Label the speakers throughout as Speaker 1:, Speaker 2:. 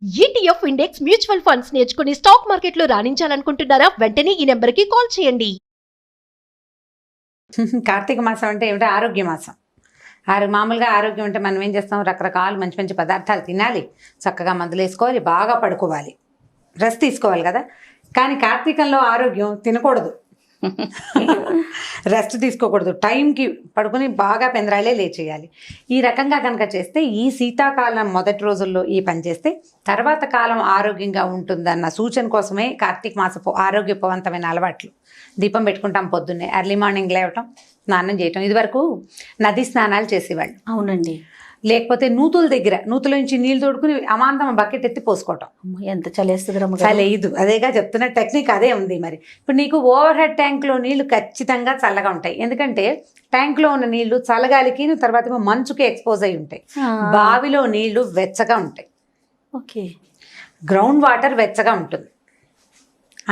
Speaker 1: ETF index mutual funds నేర్చుకుని stock మార్కెట్లో రాణించాలనుకుంటున్నారా? వెంటనే ఈ నెంబర్కి కాల్ చేయండి.
Speaker 2: కార్తీక మాసం అంటే ఏమిటో ఆరోగ్య మాసం. మామూలుగా ఆరోగ్యం అంటే మనం ఏం చేస్తాం, రకరకాలు మంచి మంచి పదార్థాలు తినాలి, చక్కగా మందులు వేసుకోవాలి, బాగా పడుకోవాలి, రెస్ట్ తీసుకోవాలి కదా. కానీ కార్తీకంలో ఆరోగ్యం తినకూడదు, రెస్ట్ తీసుకోకూడదు, టైంకి పడుకుని బాగా పెందరాలే లేచేయాలి. ఈ రకంగా కనుక చేస్తే ఈ శీతాకాలం మొదటి రోజుల్లో ఈ పని చేస్తే తర్వాత కాలం ఆరోగ్యంగా ఉంటుందన్న సూచన కోసమే కార్తీక మాసపు ఆరోగ్యవంతమైన అలవాట్లు. దీపం పెట్టుకుంటాం పొద్దున్నే, ఎర్లీ మార్నింగ్ లేవటం, స్నానం చేయటం. ఇదివరకు నది స్నానాలు చేసేవాళ్ళు.
Speaker 3: అవునండి.
Speaker 2: లేకపోతే నూతుల దగ్గర నూతుల నుంచి నీళ్ళు తోడుకుని అమాంతం బకెట్ ఎత్తి పోసుకోవటం.
Speaker 3: ఎంత చలేస్తుంది
Speaker 2: చలేదు, అదేగా చెప్తున్న టెక్నిక్ అదే ఉంది. మరి ఇప్పుడు నీకు ఓవర్ హెడ్ ట్యాంక్లో నీళ్లు ఖచ్చితంగా చల్లగా ఉంటాయి, ఎందుకంటే ట్యాంక్లో ఉన్న నీళ్లు చల్లగాలికి తర్వాత మంచుకి ఎక్స్పోజ్ అయి ఉంటాయి. బావిలో నీళ్లు వెచ్చగా ఉంటాయి,
Speaker 3: ఓకే,
Speaker 2: గ్రౌండ్ వాటర్ వెచ్చగా ఉంటుంది.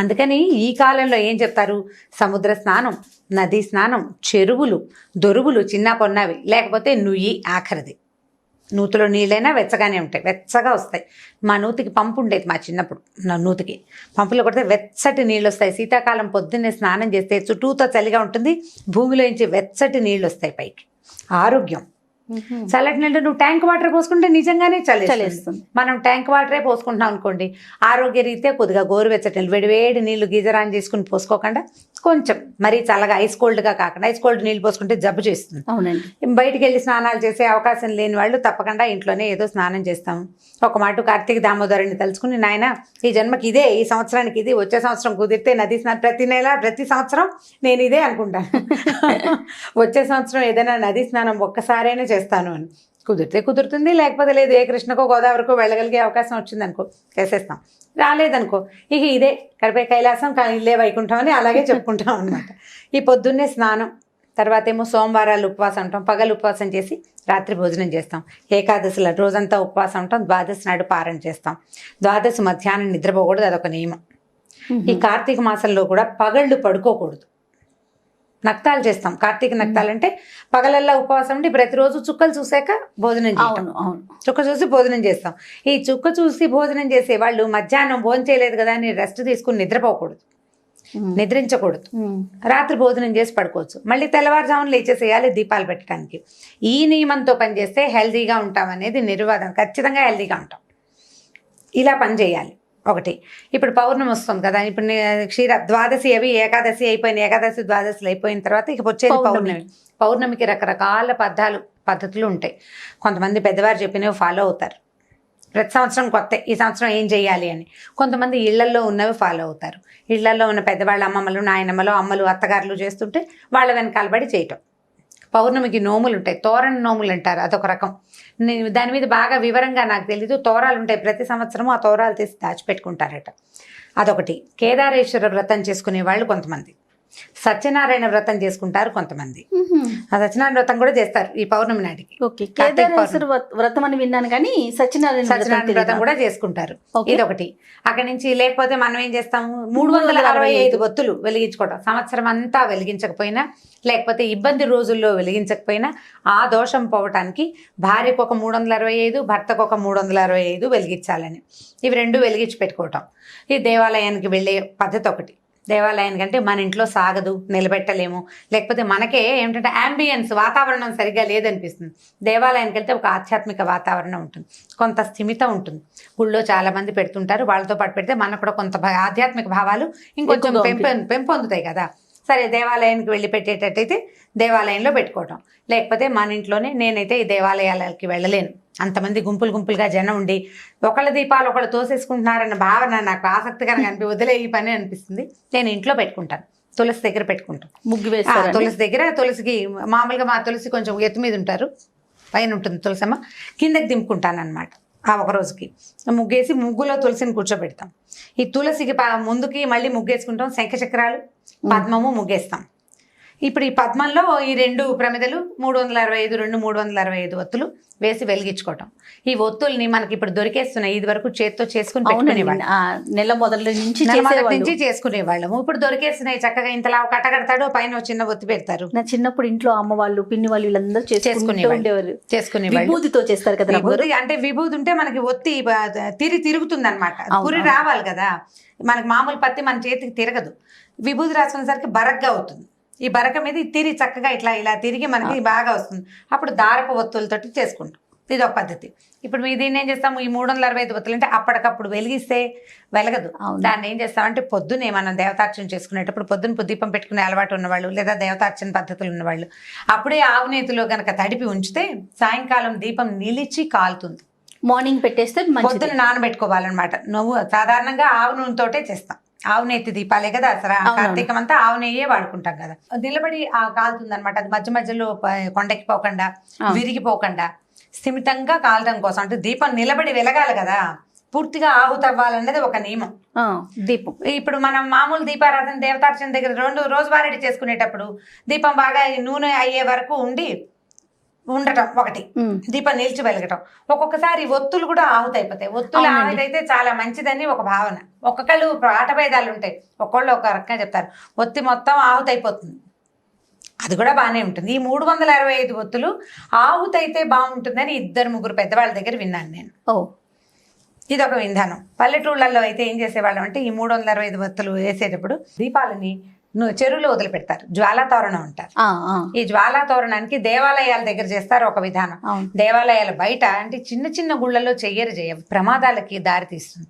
Speaker 2: అందుకని ఈ కాలంలో ఏం చెప్తారు, సముద్ర స్నానం, నదీ స్నానం, చెరువులు, దొరువులు చిన్న పొన్నవి, లేకపోతే నుయ్యి ఆఖరిది. నూతిలో నీళ్ళైనా వెచ్చగానే ఉంటాయి, వెచ్చగా వస్తాయి. మా నూతికి పంపు ఉండేది, మా చిన్నప్పుడు నూతికి పంపులో కొడితే వెచ్చటి నీళ్ళు వస్తాయి. శీతాకాలం పొద్దున్నే స్నానం చేస్తే చుట్టూతో చలిగా ఉంటుంది, భూమిలోంచి వెచ్చటి నీళ్ళు వస్తాయి పైకి. ఆరోగ్యం. చల్లటి నీళ్ళు నువ్వు ట్యాంక్ వాటర్ పోసుకుంటే నిజంగానే చలిస్తుంది. మనం ట్యాంక్ వాటరే పోసుకుంటున్నాం అనుకోండి, ఆరోగ్య రీత్యా కొద్దిగా గోరువెచ్చటి నీళ్ళు, వేడి నీళ్ళు గీజర్ ఆన్ చేసుకుని పోసుకోకుండా కొంచెం మరీ చల్లగా ఐస్ కోల్డ్గా కాకుండా, ఐస్ కోల్డ్ నీళ్ళు పోసుకుంటే జబ్బు చేస్తుంది.
Speaker 3: అవునండి.
Speaker 2: బయటికి వెళ్ళి స్నానాలు చేసే అవకాశం లేని వాళ్ళు తప్పకుండా ఇంట్లోనే ఏదో స్నానం చేస్తాము. ఒక మాట కార్తీక దామోదరుని తలుచుకుని, నాయన ఈ జన్మకి ఇదే, ఈ సంవత్సరానికి ఇది, వచ్చే సంవత్సరం కుదిరితే నది స్నానం, ప్రతి నెల ప్రతి సంవత్సరం నేను ఇదే అనుకుంటాను. వచ్చే సంవత్సరం ఏదైనా నది స్నానం ఒక్కసారైనా చేస్తాను అని. కుదిరితే కుదురుతుంది, లేకపోతే లేదు. ఏ కృష్ణకో గోదావరికో వెళ్ళగలిగే అవకాశం వచ్చిందనుకో చేసేస్తాం, రాలేదనుకో ఇక ఇదే కడిపే కైలాసం, ఇల్లే వైకుంఠం అని అలాగే చెప్పుకుంటాం అనమాట. ఈ పొద్దున్నే స్నానం, తర్వాత ఏమో సోమవారాలు ఉపవాసం ఉంటాం, పగలు ఉపవాసం చేసి రాత్రి భోజనం చేస్తాం. ఏకాదశిలో రోజంతా ఉపవాసం ఉంటాం, ద్వాదశి నాడు పారణ చేస్తాం. ద్వాదశి మధ్యాహ్నం నిద్రపోకూడదు, అదొక నియమం. ఈ కార్తీక మాసంలో కూడా పగళ్ళు పడుకోకూడదు, నక్తాలు చేస్తాం. కార్తీక నక్తాలు అంటే పగలల్లా ఉపవాసం ఉండి ప్రతిరోజు చుక్కలు చూసాక భోజనం చేస్తాం. చుక్క చూసి భోజనం చేస్తాం. ఈ చుక్క చూసి భోజనం చేసే వాళ్ళు మధ్యాహ్నం భోజనం చేయలేదు కదా అని రెస్ట్ తీసుకుని నిద్రపోకూడదు, నిద్రించకూడదు. రాత్రి భోజనం చేసి పడుకోవచ్చు, మళ్ళీ తెల్లవారుజామున లేచేసేయాలి దీపాలు పెట్టడానికి. ఈ నియమంతో పనిచేస్తే హెల్తీగా ఉంటాం అనేది నిర్వాదం. ఖచ్చితంగా హెల్తీగా ఉంటాం, ఇలా పని చేయాలి. ఒకటి, ఇప్పుడు పౌర్ణమి వస్తుంది కదా, ఇప్పుడు ద్వాదశి అవి ఏకాదశి అయిపోయినాయి, ఏకాదశి ద్వాదశిలు అయిపోయిన తర్వాత ఇక వచ్చేది పౌర్ణమి. పౌర్ణమికి రకరకాల పద్ధతులు ఉంటాయి. కొంతమంది పెద్దవారు చెప్పినవి ఫాలో అవుతారు, ప్రతి సంవత్సరం కొత్త, ఈ సంవత్సరం ఏం చేయాలి అని. కొంతమంది ఇళ్లల్లో ఉన్నవి ఫాలో అవుతారు. ఇళ్లల్లో ఉన్న పెద్దవాళ్ళ అమ్మమ్మలు, నాయనమ్మలు, అమ్మలు, అత్తగారులు చేస్తుంటే వాళ్ళ వెనకాలబడి చేయటం. పౌర్ణమికి నోములు ఉంటాయి, తోరణ నోములు అంటారు, అదొక రకం. దాని మీద బాగా వివరంగా నాకు తెలీదు. తోరాలు ఉంటాయి, ప్రతి సంవత్సరము ఆ తోరాలు తీసి దాచిపెట్టుకుంటారట, అదొకటి. కేదారేశ్వర వ్రతం చేసుకునే వాళ్ళు కొంతమంది, సత్యనారాయణ వ్రతం చేసుకుంటారు కొంతమంది. ఆ సత్యనారాయణ వ్రతం కూడా చేస్తారు ఈ పౌర్ణమి నాటికి.
Speaker 3: వ్రతం అని విన్నాను కానీ సత్యనారాయణ
Speaker 2: వ్రతం కూడా చేసుకుంటారు, ఇదొకటి. అక్కడి నుంచి లేకపోతే మనం ఏం చేస్తాము, 365 ఒత్తులు వెలిగించుకోవటం. సంవత్సరం అంతా వెలిగించకపోయినా, లేకపోతే ఇబ్బంది రోజుల్లో వెలిగించకపోయినా ఆ దోషం పోవటానికి భార్యకు ఒక 365, భర్తకు ఒక 365 వెలిగించాలని, ఇవి రెండు వెలిగించి పెట్టుకోవటం. ఈ దేవాలయానికి వెళ్ళే పద్ధతి ఒకటి. దేవాలయానికి అంటే మన ఇంట్లో సాగదు, నిలబెట్టలేము, లేకపోతే మనకే ఏమిటంటే యాంబియన్స్, వాతావరణం సరిగ్గా లేదనిపిస్తుంది. దేవాలయానికి వెళ్తే ఒక ఆధ్యాత్మిక వాతావరణం ఉంటుంది, కొంత స్థిమితం ఉంటుంది. గుళ్ళో చాలామంది పెడుతుంటారు, వాళ్ళతో పాటు పెడితే మనకు కూడా కొంత ఆధ్యాత్మిక భావాలు ఇంకొంచెం పెంపొందుతాయి కదా. సరే, దేవాలయానికి వెళ్ళి పెట్టేటట్టయితే దేవాలయంలో పెట్టుకోవటం, లేకపోతే మన ఇంట్లోనే. నేనైతే ఈ దేవాలయాలకి వెళ్ళలేను, అంతమంది గుంపులుగా జనం ఉండి ఒకళ్ళ దీపాలు ఒకళ్ళు తోసేసుకుంటున్నారన్న భావన నాకు ఆసక్తికరంగా వదిలే ఈ పని అనిపిస్తుంది. నేను ఇంట్లో పెట్టుకుంటాను, తులసి దగ్గర పెట్టుకుంటాం.
Speaker 3: ముగ్గు వేస్తారు
Speaker 2: తులసి దగ్గర. తులసికి మామూలుగా మా తులసి కొంచెం ఎత్తు మీద ఉంటారు, పైన ఉంటుంది తులసమ్మ, కిందకి దింపుకుంటాను అనమాట. ఆ ఒక రోజుకి ముగ్గేసి ముగ్గులో తులసిని కూర్చోబెడతాం. ఈ తులసికి ముందుకి మళ్ళీ ముగ్గేసుకుంటాం, శంఖచక్రాలు, పద్మము ముగ్గేస్తాం. ఇప్పుడు ఈ పద్మంలో ఈ 2 ప్రమిదలు 365 365 ఒత్తులు వేసి వెలిగించుకోవటం. ఈ ఒత్తుల్ని మనకి ఇప్పుడు దొరికేస్తున్నాయి. ఇది వరకు చేత్తో చేసుకుని పెట్టుకునేవాళ్ళం,
Speaker 3: నెల మొదటి నుంచి
Speaker 2: నుంచి చేసుకునేవాళ్ళము. ఇప్పుడు దొరికేస్తున్నాయి చక్కగా. ఇంతలా కట్టగడతాడు, పైన చిన్న ఒత్తి పెడతారు.
Speaker 3: నా చిన్నప్పుడు ఇంట్లో అమ్మ వాళ్ళు పిన్ని వాళ్ళు వీళ్ళందరూ చేసుకునేవాళ్ళు. విభూతితో చేస్తారు కదా.
Speaker 2: విభూతి అంటే విభూతి ఉంటే మనకి ఒత్తి తిరుగుతుంది అనమాట. పురి రావాలి కదా. మనకి మామూలు పత్తి మన చేతికి తిరగదు. విభూతి రాసుకునేసరికి బరగ్గా అవుతుంది. ఈ బరక మీద తిరిగి చక్కగా ఇలా తిరిగి మనకి బాగా వస్తుంది. అప్పుడు దారపు ఒత్తులతోటి చేసుకుంటాం. ఇది ఒక పద్ధతి. ఇప్పుడు దీన్ని ఏం చేస్తాము, ఈ 365 ఒత్తులు అంటే అప్పటికప్పుడు వెలిగిస్తే వెలగదు. దాన్ని ఏం చేస్తామంటే పొద్దునే మనం దేవతార్చన చేసుకునేటప్పుడు పొద్దున దీపం పెట్టుకునే అలవాటు ఉన్నవాళ్ళు లేదా దేవతార్చన పద్ధతులు ఉన్నవాళ్ళు అప్పుడే ఆవునేతిలో గనక తడిపి ఉంచితే సాయంకాలం దీపం నిలిచి కాలుతుంది.
Speaker 3: మార్నింగ్ పెట్టేస్తే
Speaker 2: పొద్దున నానబెట్టుకోవాలన్నమాట. నువ్వు సాధారణంగా ఆవు నూనెతోటే చేస్తాం. ఆవు నెత్తి దీపాలే కదా అసలు కార్తీకం అంతా ఆవు నెయ్యే వాడుకుంటాం కదా. నిలబడి కాలుతుంది అనమాట. అది మధ్య మధ్యలో కొండెక్కిపోకుండా విరిగిపోకుండా స్థిమితంగా కాలడం కోసం, అంటే దీపం నిలబడి వెలగాలి కదా, పూర్తిగా ఆహుతవ్వాలన్నది ఒక నియమం.
Speaker 3: దీపం
Speaker 2: ఇప్పుడు మనం మామూలు దీపారాధన దేవతార్చన దగ్గర రోజువారీ చేసుకునేటప్పుడు దీపం బాగా నూనె అయ్యే వరకు ఉండటం ఒకటి, దీపం నిలిచి వెలగటం. ఒక్కొక్కసారి ఒత్తులు కూడా ఆహుతైపోతాయి. ఒత్తులు ఆహుతైతే చాలా మంచిదని ఒక భావన. ఒక్కొక్కళ్ళు ఆటభేదాలు ఉంటాయి, ఒక్కొళ్ళు ఒక రకంగా చెప్తారు. ఒత్తి మొత్తం ఆహుతైపోతుంది, అది కూడా బాగానే ఉంటుంది. ఈ 365 ఒత్తులు ఆహుతైతే బాగుంటుందని 2-3 పెద్దవాళ్ళ దగ్గర విన్నాను నేను. ఇది ఒక విధానం. పల్లెటూళ్ళల్లో అయితే ఏం చేసేవాళ్ళం అంటే ఈ 365 ఒత్తులు వేసేటప్పుడు దీపాలని చెరువులో వదిలిపెడతారు. జ్వాలా తోరణం అంటారు. ఈ జ్వాలా తోరణానికి దేవాలయాల దగ్గర చేస్తారు ఒక విధానం. దేవాలయాల బయట అంటే చిన్న చిన్న గుళ్ళల్లో చెయ్యరు, ప్రమాదాలకి దారి తీస్తుంది.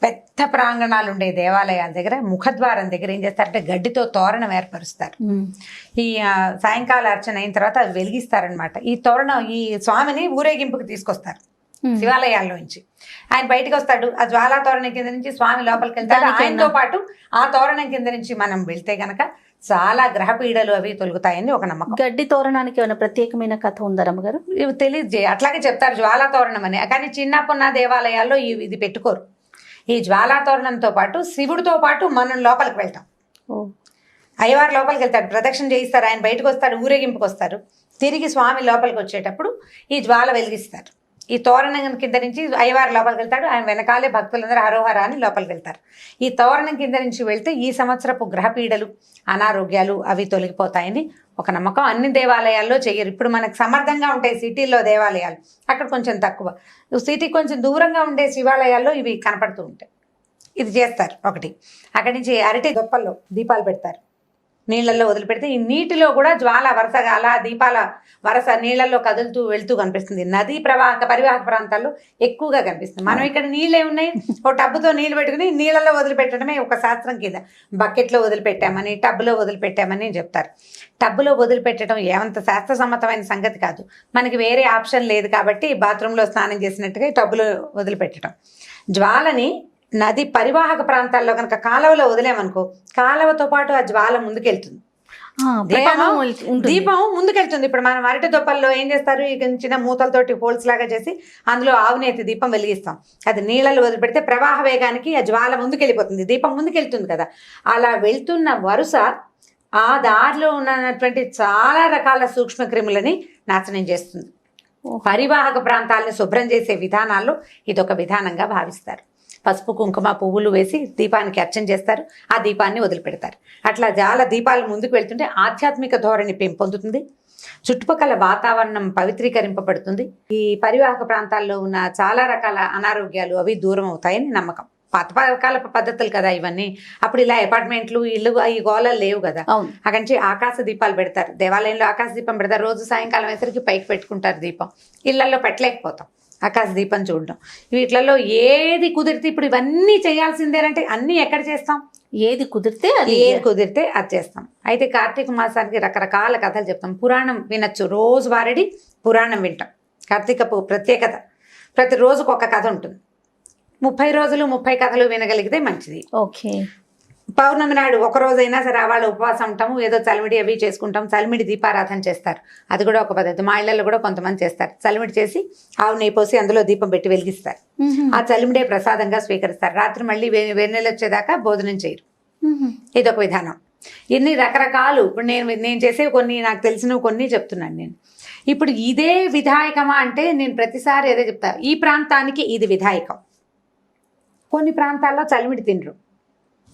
Speaker 2: పెద్ద ప్రాంగణాలు ఉండే దేవాలయాల దగ్గర ముఖద్వారం దగ్గర ఏం చేస్తారంటే గడ్డితో తోరణం ఏర్పరుస్తారు. ఈ సాయంకాల అర్చన అయిన తర్వాత అది వెలిగిస్తారనమాట. ఈ తోరణం ఈ స్వామిని ఊరేగింపుకి తీసుకొస్తారు శివాలయాల్లో నుంచి. ఆయన బయటకు వస్తాడు, ఆ జ్వాలా తోరణం కింద నుంచి స్వామి లోపలికి వెళ్తాడు. ఆయనతో పాటు ఆ తోరణం కింద నుంచి మనం వెళ్తే గనక చాలా గ్రహ పీడలు అవి తొలుగుతాయని ఒక నమ్మకం.
Speaker 3: గడ్డి తోరణానికి ఏమైనా ప్రత్యేకమైన కథ ఉందా రమ్మగారు?
Speaker 2: ఇవి తెలియదు, అట్లాగే చెప్తారు జ్వాలా తోరణం అని. కానీ చిన్నప్పున్న దేవాలయాల్లో ఇది పెట్టుకోరు. ఈ జ్వాలా తోరణంతో పాటు శివుడితో పాటు మనం లోపలికి వెళ్తాం. అయ్యవారు లోపలికి వెళ్తాడు, ప్రదక్షిణ చేయిస్తారు, ఆయన బయటకు వస్తాడు, ఊరేగింపుకి వస్తారు. తిరిగి స్వామి లోపలికి వచ్చేటప్పుడు ఈ జ్వాల వెలిగిస్తారు. ఈ తోరణం కింద నుంచి అయ్యవారు లోపలికి వెళ్తాడు, ఆయన వెనకాలే భక్తులందరూ హరోహర అని లోపలికి వెళ్తారు. ఈ తోరణం కింద నుంచి వెళ్తే ఈ సంవత్సరపు గ్రహపీడలు అనారోగ్యాలు అవి తొలగిపోతాయని ఒక నమ్మకం. అన్ని దేవాలయాల్లో చెయ్యరు. ఇప్పుడు మనకు సమర్థంగా ఉంటాయి సిటీల్లో దేవాలయాలు, అక్కడ కొంచెం తక్కువ. సిటీకి కొంచెం దూరంగా ఉండే శివాలయాల్లో ఇవి కనపడుతూ ఉంటాయి. ఇది చేస్తారు ఒకటి. అక్కడి నుంచి అరటి దొప్పల్లో దీపాలు పెడతారు, నీళ్లలో వదిలిపెడితే ఈ నీటిలో కూడా జ్వాల వరుసగా అలా దీపాల వరుస నీళ్లలో కదులుతూ వెళ్తూ కనిపిస్తుంది. నదీ పరివాహక ప్రాంతాల్లో ఎక్కువగా కనిపిస్తుంది. మనం ఇక్కడ నీళ్ళే ఉన్నాయి, ఒక టబ్బుతో నీళ్ళు పెట్టుకుని నీళ్ళలో వదిలిపెట్టడమే ఒక శాస్త్రం కింద. బకెట్లో వదిలిపెట్టామని టబ్బులో వదిలిపెట్టామని చెప్తారు. టబ్బులో వదిలిపెట్టడం ఏమంత శాస్త్రసమ్మతమైన సంగతి కాదు. మనకి వేరే ఆప్షన్ లేదు కాబట్టి బాత్రూంలో స్నానం చేసినట్టుగా టబ్బులో వదిలిపెట్టడం. జ్వాలని నది పరివాహక ప్రాంతాల్లో కనుక కాలువలో వదిలేమనుకో, కాలువతో పాటు ఆ జ్వాల ముందుకెళ్తుంది, దీపం ముందుకెళ్తుంది. ఇప్పుడు మనం అరటి దొప్పల్లో ఏం చేస్తారు, ఇక చిన్న మూతలతోటి హోల్స్ లాగా చేసి అందులో ఆవునేతి దీపం వెలిగిస్తాం. అది నీళ్ళలో వదిలిపెడితే ప్రవాహ వేగానికి ఆ జ్వాల ముందుకెళ్ళిపోతుంది, దీపం ముందుకెళ్తుంది కదా. అలా వెళ్తున్న వరుస ఆ దారిలో ఉన్నటువంటి చాలా రకాల సూక్ష్మ క్రిములని నాశనం చేస్తుంది. పరివాహక ప్రాంతాలను శుభ్రం చేసే విధానాల్లో ఇదొక విధానంగా భావిస్తారు. పసుపు కుంకుమ పువ్వులు వేసి దీపానికి అర్చన చేస్తారు, ఆ దీపాన్ని వదిలిపెడతారు. అట్లా చాలా దీపాలు ముందుకు వెళ్తుంటే ఆధ్యాత్మిక ధోరణి పెంపొందుతుంది, చుట్టుపక్కల వాతావరణం పవిత్రీకరింపబడుతుంది. ఈ పరివాహక ప్రాంతాల్లో ఉన్న చాలా రకాల అనారోగ్యాలు అవి దూరం అవుతాయని నమ్మకం. పాతకాల పద్ధతులు కదా ఇవన్నీ. అప్పుడు ఇలా అపార్ట్మెంట్లు ఇల్లు ఈ గోళాలు లేవు కదా. అక్కడి నుంచి ఆకాశ దీపాలు పెడతారు, దేవాలయంలో ఆకాశ దీపం పెడతారు. రోజు సాయంకాలం వేసరికి పైకి పెట్టుకుంటారు దీపం. ఇళ్లలో పెట్టలేకపోతాం ఆకాశ దీపం చూడడం. వీటిలలో ఏది కుదిరితే ఇప్పుడు ఇవన్నీ చేయాల్సిందేనంటే అన్నీ ఎక్కడ చేస్తాం,
Speaker 3: ఏది కుదిరితే
Speaker 2: అది చేస్తాం. అయితే కార్తీక మాసానికి రకరకాల కథలు చెప్తాం. పురాణం వినొచ్చు, రోజు వారడి పురాణం వింటాం. కార్తీకపు ప్రత్యేకత, ప్రతి రోజుకు ఒక కథ ఉంటుంది. 30 రోజులు 30 కథలు వినగలిగితే మంచిది.
Speaker 3: ఓకే.
Speaker 2: పౌర్ణమి నాడు ఒక రోజైనా సరే వాళ్ళు ఉపవాసం ఉంటాము, ఏదో చలిమిడి అవి చేసుకుంటాం. చలిమిడి దీపారాధన చేస్తారు, అది కూడా ఒక పద్ధతి. మా ఇళ్లలో కూడా కొంతమంది చేస్తారు. చలిమిడి చేసి ఆవు నెయ్యి పోసి అందులో దీపం పెట్టి వెలిగిస్తారు. ఆ చలిమిడే ప్రసాదంగా స్వీకరిస్తారు. రాత్రి మళ్ళీ వెన్నెలు వచ్చేదాకా భోజనం చేయరు. ఇదొక విధానం. ఎన్ని రకరకాలు. ఇప్పుడు నేను చేసే కొన్ని నాకు తెలిసినవి కొన్ని చెప్తున్నాను నేను. ఇప్పుడు ఇదే విధాయకమా అంటే నేను ప్రతిసారి ఏదో చెప్తా, ఈ ప్రాంతానికి ఇది విధాయకం. కొన్ని ప్రాంతాల్లో చలిమిడి తినరు,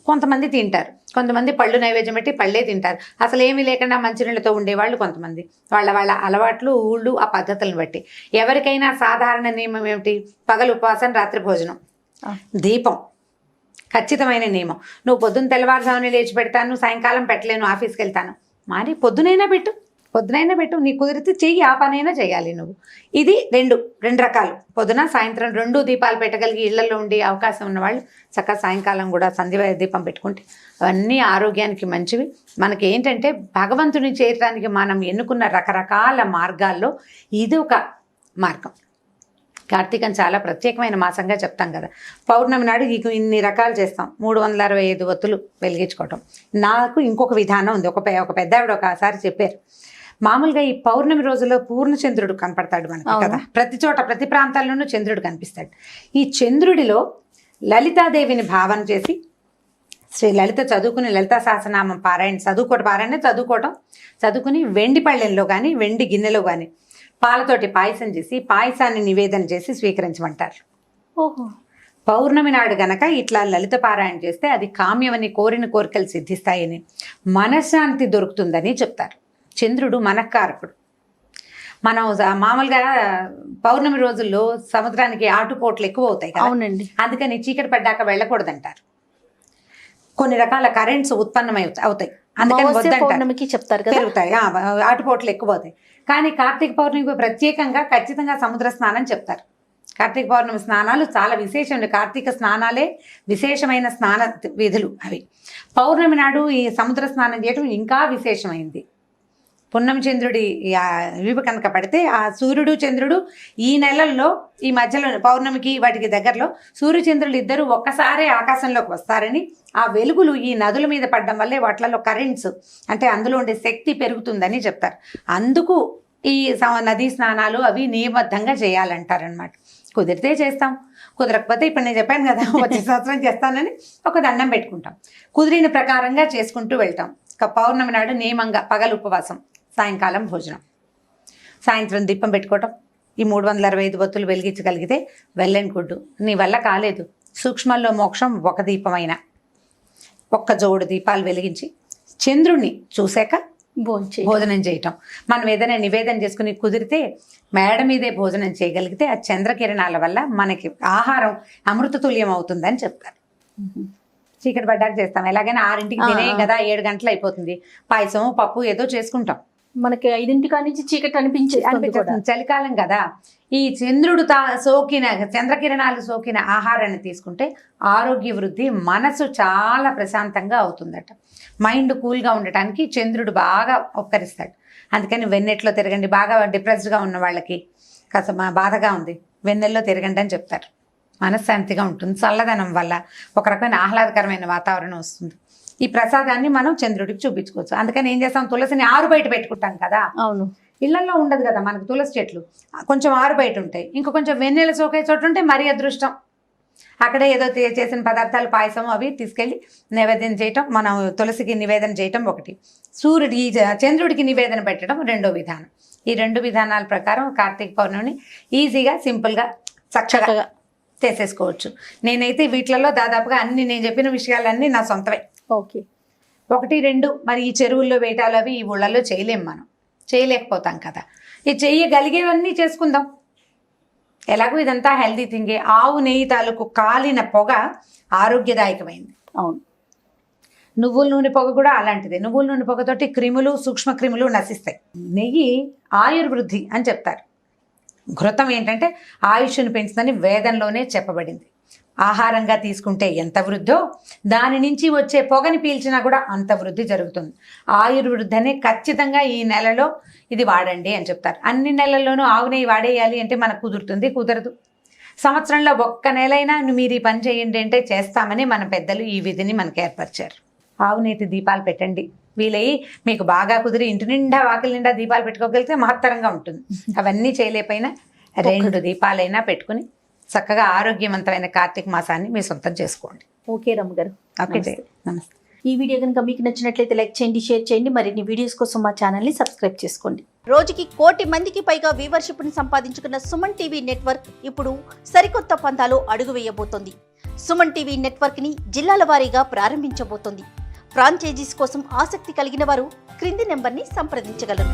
Speaker 2: కొంతమంది తింటారు. కొంతమంది పళ్ళు నైవేద్యం పెట్టి పళ్ళే తింటారు. అసలు ఏమీ లేకుండా మంచినీళ్ళతో ఉండేవాళ్ళు కొంతమంది. వాళ్ళ అలవాట్లు, ఊళ్ళు, ఆ పద్ధతులను బట్టి. ఎవరికైనా సాధారణ నియమం ఏమిటి? పగలు ఉపవాసం, రాత్రి భోజనం, దీపం ఖచ్చితమైన నియమం. నువ్వు పొద్దున్న తెల్లవారుజామున లేచి పెడతాను, సాయంకాలం పెట్టలేను, ఆఫీస్కి వెళ్తాను, మరి పొద్దునైనా పెట్టు. నీ కుదిరితే చెయ్యి, ఆ పనైనా చేయాలి నువ్వు. ఇది రెండు రకాలు. పొద్దున సాయంత్రం 2 దీపాలు పెట్టగలిగి ఇళ్లలో ఉండి అవకాశం ఉన్నవాళ్ళు చక్కగా సాయంకాలం కూడా సంధ్య దీపం పెట్టుకుంటే అవన్నీ ఆరోగ్యానికి మంచివి. మనకి ఏంటంటే భగవంతుని చేరడానికి మనం ఎన్నుకున్న రకరకాల మార్గాల్లో ఇది ఒక మార్గం. కార్తీకం చాలా ప్రత్యేకమైన మాసంగా చెప్తాం కదా. పౌర్ణమి నాడు ఇన్ని రకాలు చేస్తాం. 365 ఒత్తులు వెలిగించుకోవటం. నాకు ఇంకొక విధానం ఉంది. ఒక పెద్ద ఆవిడ ఒకసారి చెప్పారు, మామూలుగా ఈ పౌర్ణమి రోజుల్లో పూర్ణచంద్రుడు కనపడతాడు మనకి కదా, ప్రతి చోట ప్రతి ప్రాంతాల్లోనూ చంద్రుడు కనిపిస్తాడు. ఈ చంద్రుడిలో లలితాదేవిని భావన చేసి శ్రీ లలిత చదువుకుని లలితా సహస్రనామం చదువుకుని వెండి పళ్ళెంలో కానీ వెండి గిన్నెలో కానీ పాలతోటి పాయసం చేసి పాయసాన్ని నివేదన చేసి స్వీకరించమంటారు.
Speaker 3: ఓహో.
Speaker 2: పౌర్ణమి నాడు గనక ఇట్లా లలిత పారాయణ చేస్తే అది కామ్యమని, కోరిన కోరికలు సిద్ధిస్తాయని, మనశ్శాంతి దొరుకుతుందని చెప్తారు. చంద్రుడు మనఃకారకుడు. మనం మామూలుగా పౌర్ణమి రోజుల్లో సముద్రానికి ఆటుపోట్లు ఎక్కువ అవుతాయి కదా.
Speaker 3: అవునండి.
Speaker 2: అందుకని చీకటి పడ్డాక వెళ్ళకూడదంటారు. కొన్ని రకాల కరెంట్స్ ఉత్పన్నమై అవుతాయి, అందుకని
Speaker 3: పౌర్ణమికి చెప్తారు కదా,
Speaker 2: పెరుగుతాయి, ఆటుపోట్లు ఎక్కువ అవుతాయి. కానీ కార్తీక పౌర్ణమికి ప్రత్యేకంగా ఖచ్చితంగా సముద్ర స్నానం చెప్తారు. కార్తీక పౌర్ణమి స్నానాలు చాలా విశేషం. కార్తీక స్నానాలే విశేషమైన స్నాన విధులు అవి. పౌర్ణమి నాడు ఈ సముద్ర స్నానం చేయడం ఇంకా విశేషమైంది. పున్నమి చంద్రుడి వీపు కనుక పడితే ఆ సూర్యుడు చంద్రుడు ఈ నెలల్లో ఈ మధ్యలో పౌర్ణమికి వాటికి దగ్గరలో సూర్యచంద్రులు ఇద్దరు ఒక్కసారే ఆకాశంలోకి వస్తారని, ఆ వెలుగులు ఈ నదుల మీద పడడం వల్లే వాటిలలో కరెంట్స్ అంటే అందులో ఉండే శక్తి పెరుగుతుందని చెప్తారు. అందుకు ఈ నదీ స్నానాలు అవి నియమబద్ధంగా చేయాలంటారనమాట. కుదిరితే చేస్తాం, కుదరకపోతే ఇప్పుడు నేను చెప్పాను కదా వచ్చే సంవత్సరం చేస్తానని ఒక దండం పెట్టుకుంటాం. కుదిరిన ప్రకారంగా చేసుకుంటూ వెళ్తాం. పౌర్ణమి నాడు నియమంగా పగలు ఉపవాసం, సాయంకాలం భోజనం, సాయంత్రం దీపం పెట్టుకోవటం. ఈ 365 ఒత్తులు వెలిగించగలిగితే వెళ్ళని గుడ్డు. నీ వల్ల కాలేదు, సూక్ష్మంలో మోక్షం ఒక దీపమైన ఒక్క జోడు దీపాలు వెలిగించి చంద్రుణ్ణి చూశాక భోజనం చేయటం. మనం ఏదైనా నివేదన చేసుకుని కుదిరితే మేడ మీదే భోజనం చేయగలిగితే ఆ చంద్రకిరణాల వల్ల మనకి ఆహారం అమృతతుల్యం అవుతుందని చెప్తారు. చీకటి పడ్డాక చేస్తాం, ఎలాగైనా 6ంటికి తినే కదా, 7 గంటలు అయిపోతుంది. పాయసం పప్పు ఏదో చేసుకుంటాం.
Speaker 3: మనకి 5ంటి నుంచి చీకటి అనిపించేస్తుంది.
Speaker 2: చలికాలం కదా, ఈ చంద్రుడు సోకిన చంద్రకిరణాలు సోకిన ఆహారాన్ని తీసుకుంటే ఆరోగ్య వృద్ధి, మనసు చాలా ప్రశాంతంగా అవుతుందట. మైండ్ కూల్గా ఉండటానికి చంద్రుడు బాగా ఉపకరిస్తాడు. అందుకని వెన్నెట్లో తిరగండి. బాగా డిప్రెస్డ్గా ఉన్న వాళ్ళకి కాస్త బాధగా ఉంది, వెన్నెల్లో తిరగండి అని చెప్తారు. మనశ్శాంతిగా ఉంటుంది. చల్లదనం వల్ల ఒక రకమైన ఆహ్లాదకరమైన వాతావరణం వస్తుంది. ఈ ప్రసాదాన్ని మనం చంద్రుడికి చూపించుకోవచ్చు. అందుకని ఏం చేస్తాం, తులసిని ఆరు బయట పెట్టుకుంటాం కదా.
Speaker 3: అవును,
Speaker 2: ఇళ్లలో ఉండదు కదా మనకు తులసి చెట్లు, కొంచెం ఆరు బయట ఉంటాయి. ఇంకా కొంచెం వెన్నెల సోకే చోటు ఉంటే మరీ అదృష్టం. అక్కడే ఏదో చేసిన పదార్థాలు, పాయసం అవి తీసుకెళ్ళి నివేదన చేయటం, మనం తులసికి నివేదన చేయటం ఒకటి, చంద్రుడికి నివేదన పెట్టడం రెండో విధానం. ఈ 2 విధానాల ప్రకారం కార్తీక పౌర్ణమిని ఈజీగా సింపుల్గా చక్కగా చేసేసుకోవచ్చు. నేనైతే వీటిలలో దాదాపుగా అన్ని నేను చెప్పిన విషయాలన్నీ నా సొంతమే.
Speaker 3: ఓకే.
Speaker 2: 1, 2 మరి ఈ చెరువుల్లో వేటాలు అవి ఈ ఊళ్ళల్లో చేయలేం, మనం చేయలేకపోతాం కదా. ఈ చెయ్యగలిగేవన్నీ చేసుకుందాం. ఎలాగో ఇదంతా హెల్దీ థింగే. ఆవు నెయ్యి తాలూకు కాలిన పొగ ఆరోగ్యదాయకమైంది.
Speaker 3: అవును,
Speaker 2: నువ్వుల నూనె పొగ కూడా అలాంటిదే. నువ్వుల నూనె పొగతోటి క్రిములు, సూక్ష్మ క్రిములు నశిస్తాయి. నెయ్యి ఆయుర్వృద్ధి అని చెప్తారు. ఘృతం ఏంటంటే ఆయుష్ను పెంచుదని వేదంలోనే చెప్పబడింది. ఆహారంగా తీసుకుంటే ఎంత వృద్ధో దాని నుంచి వచ్చే పొగని పీల్చినా కూడా అంత వృద్ధి జరుగుతుంది. ఆయుర్వృద్ధి అనే ఖచ్చితంగా ఈ నెలలో ఇది వాడండి అని చెప్తారు. అన్ని నెలల్లోనూ ఆవు నెయ్యి వాడేయాలి అంటే మనకు కుదురుతుంది? కుదరదు. సంవత్సరంలో ఒక్క నెలైనా మీరు ఈ పని చేయండి అంటే చేస్తామని మన పెద్దలు ఈ విధిని మనకు ఏర్పరిచారు. ఆవు నేతి దీపాలు పెట్టండి. వీలయ్యి మీకు బాగా కుదిరి ఇంటి నిండా వాకిలి నిండా దీపాలు పెట్టుకోగలిగితే మహత్తరంగా ఉంటుంది. అవన్నీ చేయలేకపోయినా 2 దీపాలైనా పెట్టుకుని చక్కగా ఆరోగ్యవంతమైన కార్తీక మాసాన్ని మీ సొంతం చేసుకోండి.
Speaker 3: ఓకే రమ్మ గారు,
Speaker 2: ఓకే, నమస్తే.
Speaker 3: ఈ వీడియో కనుక మీకు నచ్చినట్లయితే లైక్ చేయండి, షేర్ చేయండి. మరిన్ని వీడియోస్ కోసం మా ఛానల్ని సబ్స్క్రైబ్ చేసుకోండి. రోజుకి 1 కోటి మందికి పైగా వ్యూవర్షిప్ని సంపాదించుకున్న సుమన్ టీవీ నెట్వర్క్ ఇప్పుడు సరికొత్త పంతాలో అడుగు వేయబోతోంది. సుమన్ టీవీ నెట్వర్క్ని జిల్లాల వారీగా ప్రారంభించబోతోంది. ఫ్రాంచైజీస్ కోసం ఆసక్తి కలిగిన వారు క్రింది నెంబర్ని సంప్రదించగలరు.